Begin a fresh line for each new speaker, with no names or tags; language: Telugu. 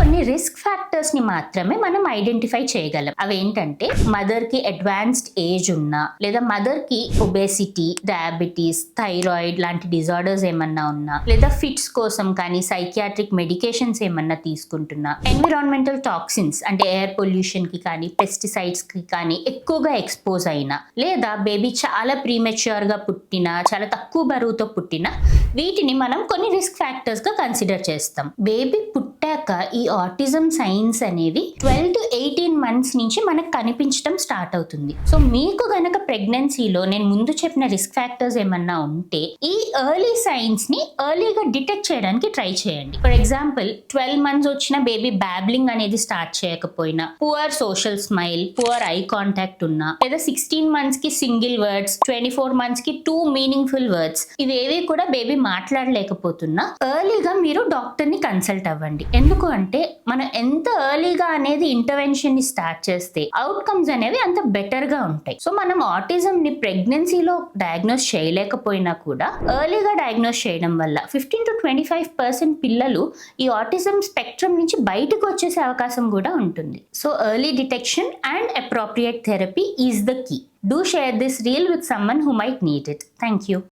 కొన్ని రిస్క్ ఫ్యాక్టర్స్ ని మాత్రమే మనం ఐడెంటిఫై చేయగలం. అవేంటంటే మదర్ కి అడ్వాన్స్డ్ ఏజ్ ఉన్నా, లేదా మదర్ కి ఒబేసిటీ, డయాబెటీస్, థైరాయిడ్ లాంటి డిజార్డర్స్ ఏమన్నా ఉన్నా, లేదా ఫిట్స్ కోసం కానీ సైకియాట్రిక్ మెడికేషన్స్ ఏమన్నా తీసుకుంటున్నా, ఎన్విరాన్మెంటల్ టాక్సిన్స్ అంటే ఎయిర్ పొల్యూషన్ కి కానీ పెస్టిసైడ్స్ కి కానీ ఎక్కువగా ఎక్స్పోజ్ అయినా, లేదా బేబీ చాలా ప్రీమెచ్యూర్ గా పుట్టినా, చాలా తక్కువ బరువుతో పుట్టినా, వీటిని మనం కొన్ని రిస్క్ ఫ్యాక్టర్స్ గా కన్సిడర్ చేస్తాం. బేబీ పుట్టాక ఈ ఆటిజం సైన్స్ అనేవి 12 to 18 months నుంచి మనకు కనిపించడం స్టార్ట్ అవుతుంది. సో మీకు గనక ప్రెగ్నెన్సీలో నేను ముందు చెప్పిన రిస్క్ ఫ్యాక్టర్స్ ఏమన్నా ఉంటే ఈ ఎర్లీ సైన్స్ ని ఎర్లీగా డిటెక్ట్ చేయడానికి ట్రై చేయండి. ఫర్ ఎగ్జాంపుల్ 12 months వచ్చిన బేబీ బ్యాబ్లింగ్ అనేది స్టార్ట్ చేయకపోయినా, poor social smile, poor eye contact ఉన్నా, లేదా 16 months కి సింగిల్ వర్డ్స్, 24 months కి 2 మీనింగ్ఫుల్ వర్డ్స్, ఇవేవి కూడా బేబీ మాట్లాడలేకపోతున్నా ఎర్లీగా మీరు డాక్టర్ ని కన్సల్ట్ అవ్వండి. ఎందుకు అంటే మనం ఎంత ఎర్లీగా అనేది ఇంటర్వెన్షన్ ని స్టార్ట్ చేస్తే అవుట్కమ్స్ అనేవి అంత బెటర్ గా ఉంటాయి. సో మనం ఆటిజం ని ప్రెగ్నెన్సీలో డయాగ్నోస్ చేయలేకపోయినా కూడా ఎర్లీగా డయాగ్నోస్ చేయడం వల్ల 15 to 25% పిల్లలు ఈ ఆటిజం స్పెక్ట్రమ్ నుంచి బయటకు వచ్చేసే అవకాశం కూడా ఉంటుంది. So early detection and appropriate therapy is the key. Do share this reel with someone who might need it. Thank you.